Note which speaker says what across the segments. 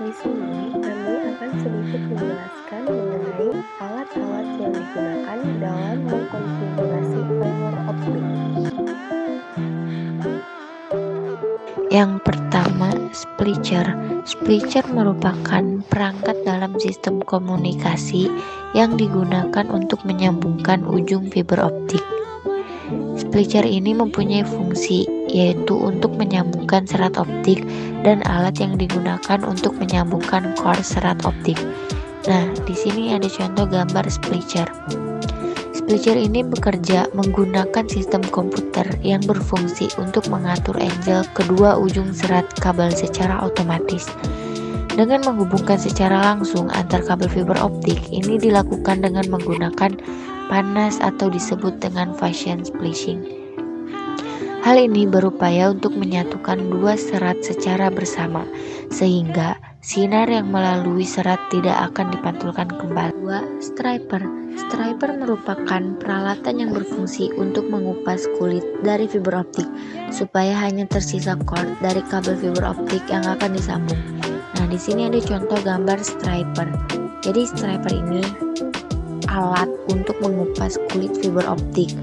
Speaker 1: Di sini kami akan sedikit menjelaskan mengenai alat-alat yang digunakan dalam mengkonfigurasi fiber optik.
Speaker 2: Yang pertama, splicer. Splicer merupakan perangkat dalam sistem komunikasi yang digunakan untuk menyambungkan ujung fiber optik. Splicer ini mempunyai fungsi, yaitu untuk menyambungkan serat optik dan alat yang digunakan untuk menyambungkan core serat optik. Nah, di sini ada contoh gambar splicer. Splicer ini bekerja menggunakan sistem komputer yang berfungsi untuk mengatur angle kedua ujung serat kabel secara otomatis. Dengan menghubungkan secara langsung antar kabel fiber optik, ini dilakukan dengan menggunakan panas atau disebut dengan Fashion splishing. Hal ini berupaya untuk menyatukan dua serat secara bersama, sehingga sinar yang melalui serat tidak akan dipantulkan kembali. 2. Striper. Striper merupakan peralatan yang berfungsi untuk mengupas kulit dari fiber optik, supaya hanya tersisa core dari kabel fiber optik yang akan disambung. Nah, di sini ada contoh gambar striper. Jadi striper ini alat untuk mengupas kulit fiber optik,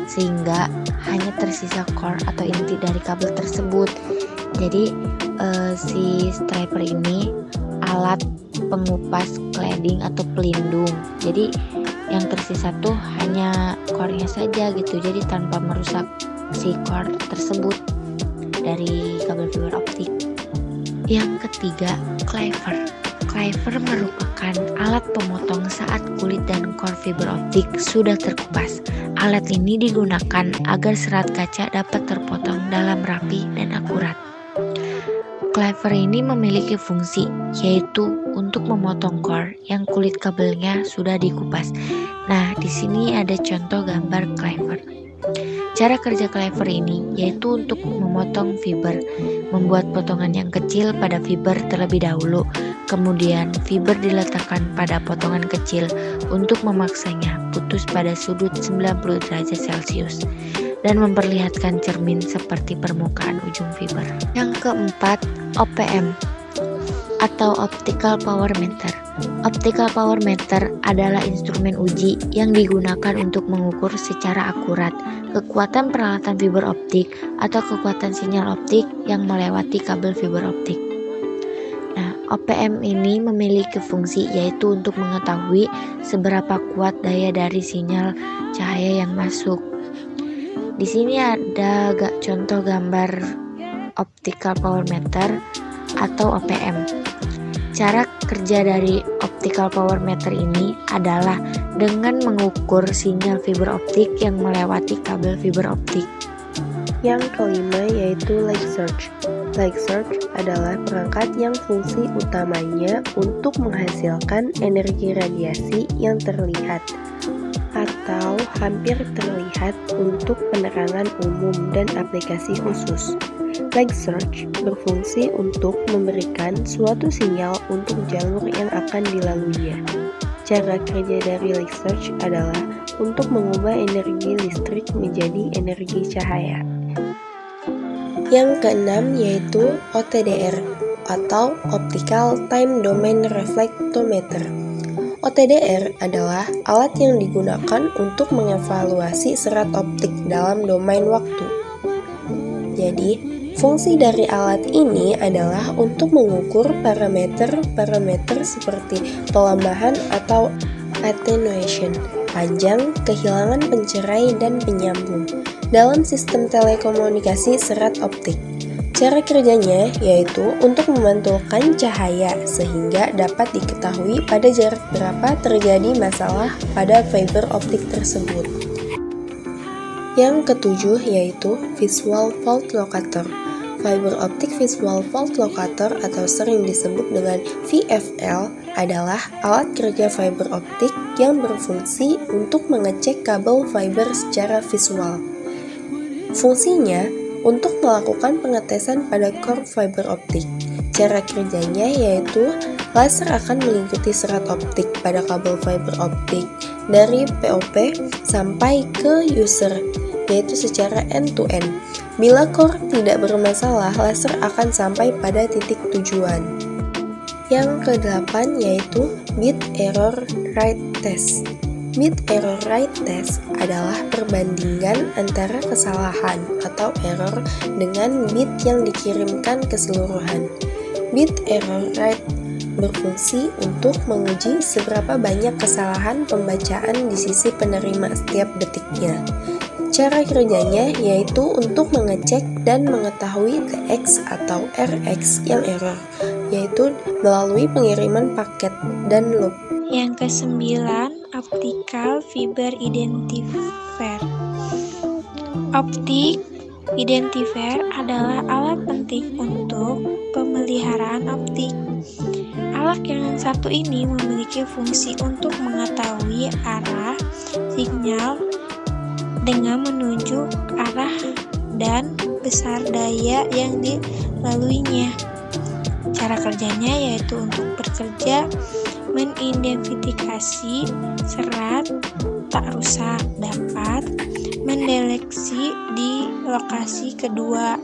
Speaker 2: sehingga hanya tersisa core atau inti dari kabel tersebut. Jadi si striper ini alat pengupas cladding atau pelindung. Jadi yang tersisa tuh hanya core-nya saja gitu. Jadi tanpa merusak si core tersebut dari kabel fiber optik. Yang ketiga, cleaver. Cleaver merupakan alat pemotong saat kulit dan core fiber optik sudah terkupas. Alat ini digunakan agar serat kaca dapat terpotong dalam rapi dan akurat. Cleaver ini memiliki fungsi, yaitu untuk memotong core yang kulit kabelnya sudah dikupas. Nah, di sini ada contoh gambar cleaver. Cara kerja cleaver ini yaitu untuk memotong fiber, membuat potongan yang kecil pada fiber terlebih dahulu, kemudian fiber diletakkan pada potongan kecil untuk memaksanya putus pada sudut 90 derajat Celcius dan memperlihatkan cermin seperti permukaan ujung fiber. Yang keempat, OPM atau Optical Power Meter. Optical Power Meter adalah instrumen uji yang digunakan untuk mengukur secara akurat kekuatan peralatan fiber optik atau kekuatan sinyal optik yang melewati kabel fiber optik. Nah, OPM ini memiliki fungsi yaitu untuk mengetahui seberapa kuat daya dari sinyal cahaya yang masuk. Di sini ada contoh gambar Optical Power Meter atau OPM. Cara kerja dari Optical Power Meter ini adalah dengan mengukur sinyal fiber optik yang melewati kabel fiber optik.
Speaker 1: Yang kelima yaitu light source. Light source adalah perangkat yang fungsi utamanya untuk menghasilkan energi radiasi yang terlihat atau hampir terlihat untuk penerangan umum dan aplikasi khusus. Light source berfungsi untuk memberikan suatu sinyal untuk jalur yang akan dilaluinya. Cara kerja dari light source adalah untuk mengubah energi listrik menjadi energi cahaya. Yang keenam yaitu OTDR atau Optical Time Domain Reflectometer. OTDR adalah alat yang digunakan untuk mengevaluasi serat optik dalam domain waktu. Jadi, fungsi dari alat ini adalah untuk mengukur parameter-parameter seperti pelambahan atau attenuation, panjang, kehilangan pencerai, dan penyambung dalam sistem telekomunikasi serat optik. Cara kerjanya yaitu untuk memantulkan cahaya sehingga dapat diketahui pada jarak berapa terjadi masalah pada fiber optik tersebut. Yang ketujuh yaitu Visual Fault Locator. Fiber Optic Visual Fault Locator atau sering disebut dengan VFL adalah alat kerja fiber optik yang berfungsi untuk mengecek kabel fiber secara visual. Fungsinya untuk melakukan pengetesan pada core fiber optik. Cara kerjanya yaitu laser akan mengikuti serat optik pada kabel fiber optik dari POP sampai ke user, yaitu secara end-to-end. Bila core tidak bermasalah, laser akan sampai pada titik tujuan. Yang kedelapan yaitu bit error rate test. Bit error rate test adalah perbandingan antara kesalahan atau error dengan bit yang dikirimkan keseluruhan. Bit error rate berfungsi untuk menguji seberapa banyak kesalahan pembacaan di sisi penerima setiap detiknya. Cara kerjanya yaitu untuk mengecek dan mengetahui TX atau RX yang error, yaitu melalui pengiriman paket dan loop.
Speaker 3: Yang kesembilan, Optical Fiber Identifier. Optic Identifier adalah alat penting untuk pemeliharaan optik. Alat yang satu ini memiliki fungsi untuk mengetahui arah sinyal dengan menunjuk arah dan besar daya yang dilaluinya. Cara kerjanya yaitu untuk bekerja mengidentifikasi serat tak rusak, dapat mendeteksi di lokasi kedua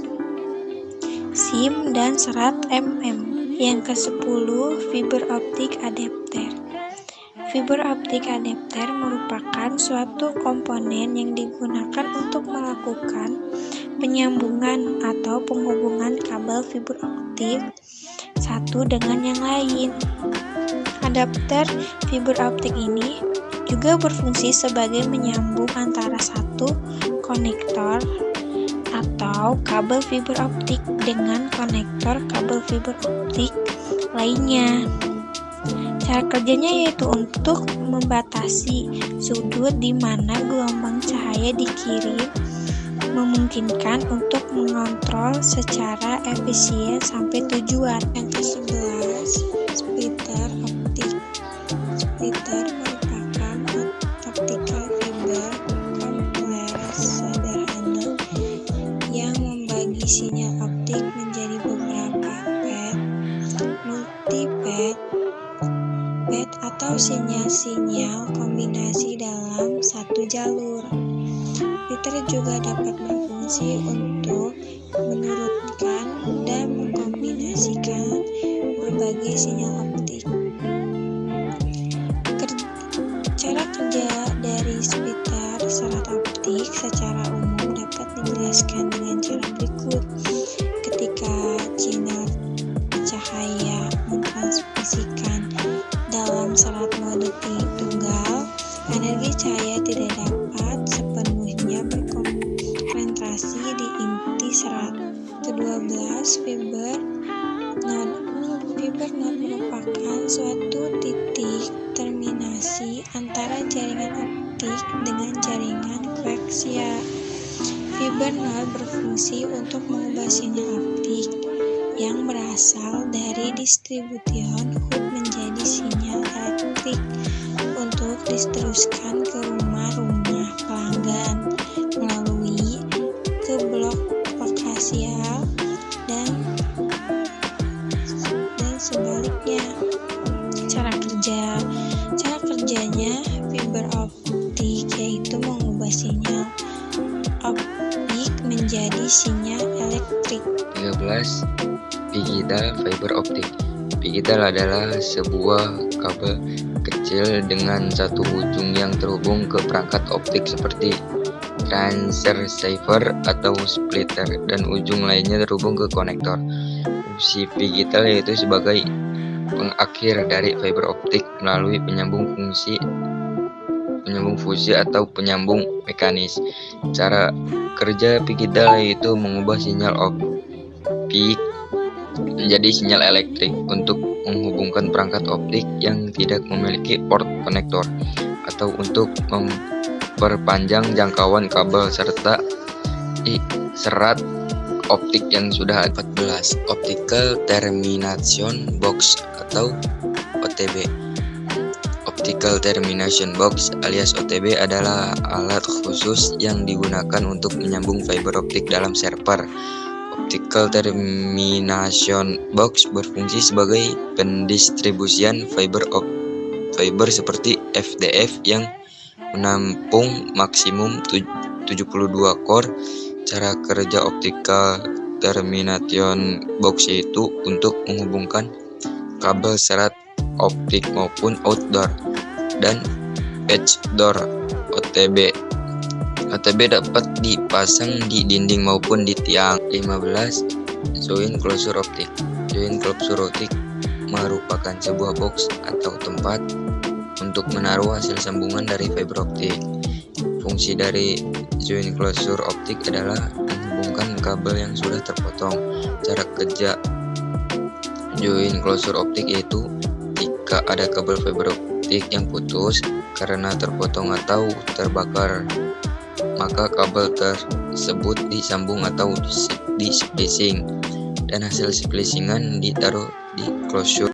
Speaker 3: SIM dan serat MM. Yang ke-10, fiber optic adapter. Fiber optic adapter merupakan suatu komponen yang digunakan untuk melakukan penyambungan atau penghubungan kabel fiber optik satu dengan yang lain. Adapter fiber optik ini juga berfungsi sebagai menyambung antara satu konektor atau kabel fiber optik dengan konektor kabel fiber optik lainnya. Cara kerjanya yaitu untuk membatasi sudut di mana gelombang cahaya dikirim, memungkinkan untuk mengontrol secara efisien sampai tujuan. Yang ke-11, splitter optik. Splitter merupakan optical fiber kompleks sederhana yang membagi sinyal optik menjadi beberapa pad, multi-pad, atau sinyal-sinyal kombinasi dalam satu jalur. Splitter juga dapat berfungsi untuk menurunkan dan mengkombinasikan berbagai sinyal optik. Cara kerja dari splitter serat optik secara umum dapat dijelaskan dengan cara berikut. Ketika channel cahaya mentransmisikan dalam serat mode tunggal, energi cahaya tidak dapat sepenuhnya berkonsentrasi di inti serat. Ke-12, fiber node. Fiber node merupakan suatu titik terminasi antara jaringan optik dengan jaringan koaksial. Fiber node berfungsi untuk mengubah sinyal optik yang berasal dari distribution hub menjadi sinyal elektrik untuk diteruskan ke rumah-rumah pelanggan melalui ke blok koaksial dan sebaliknya. Cara kerjanya fiber optik yaitu mengubah sinyal optik menjadi sinyal elektrik.
Speaker 4: 13. Digital fiber optik. Digital adalah sebuah kabel kecil dengan satu ujung yang terhubung ke perangkat optik seperti transceiver atau splitter dan ujung lainnya terhubung ke konektor. Fungsi digital yaitu sebagai pengakhir dari fiber optik melalui penyambung fusi atau penyambung mekanis. Cara kerja digital yaitu mengubah sinyal optik menjadi sinyal elektrik untuk menghubungkan perangkat optik yang tidak memiliki port konektor atau untuk memperpanjang jangkauan kabel serta serat optik yang sudah ada. 14. Optical Termination Box atau OTB. Optical Termination Box alias OTB adalah alat khusus yang digunakan untuk menyambung fiber optik dalam server. Optical Termination Box berfungsi sebagai pendistribusian fiber seperti FDF yang menampung maksimum 72 core. Cara kerja Optical Termination Box yaitu untuk menghubungkan kabel serat optik maupun outdoor, dan outdoor OTB. OTB dapat dipasang di dinding maupun di tiang. 15. Joint closure optik. Joint closure optik merupakan sebuah box atau tempat untuk menaruh hasil sambungan dari fiber optik. Fungsi dari joint closure optik adalah menghubungkan kabel yang sudah terpotong. Cara kerja joint closure optik yaitu jika ada kabel fiber optik yang putus karena terpotong atau terbakar, maka kabel tersebut disambung atau di splicing dan hasil splicingan ditaruh di closure.